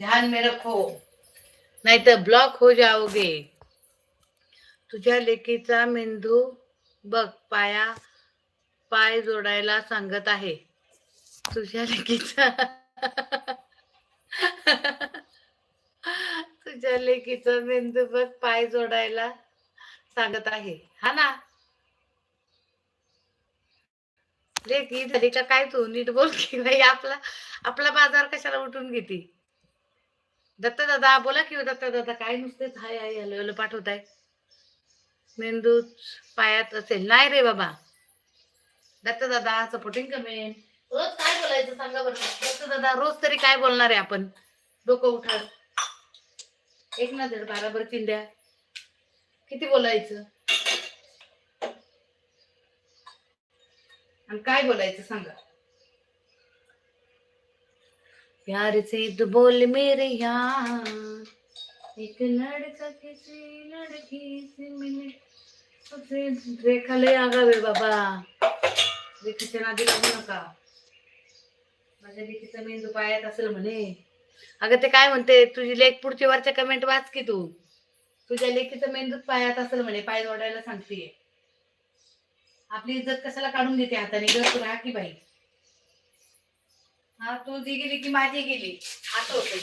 ध्यान में रखो नाही तर ब्लॉक हो जाओगे. तुझ्या लेकीचा मेंदू बघ पाय जोडायला सांगत आहे. तुझ्या लेकीचा तुझ्या लेकीचा मेंदू बघ पाय जोडायला सांगत आहे. हा ना. लेकी झाली का काय तू नीट बोल की नाही. आपला आपला बाजार कशाला उठून घेते. दत्ता दादा बोला की दत्ता दादा. काय नुसतेच हाय हाय हॅलो हॅलो पाठवताय. मेंदू पायात असेल नाही रे बाबा. दत्ता दादा सपोर्टिंग कमेंट. रोज काय बोलायचं सांगा बरं. दत्ता दादा रोज तरी काय बोलणार आहे आपण. डोकं उठा. एक ना 12 बरं चिंध्या. किती बोलायचं आणि काय बोलायचं सांगा. प्यार से तू बोल मेरे यार. एक लड़का किसी लड़की से मिले. रेखा लय आगावे बाबा. रेखाच्या नादी लागू नका. माझ्या लेकीचा मेंदू पायात असेल म्हणे. अगं ते काय म्हणते तुझी लेक पुढच्या वरच्या कमेंट वाच की तू. तुझ्या लेकीचा मेंदूच पायात असेल म्हणे. पाय जोडायला सांगतेय. आपली इज्जत कशाला काढून घेते हाताने. गप राहा की बाई. हा तुझी गेली की माझी गेली असं होतं.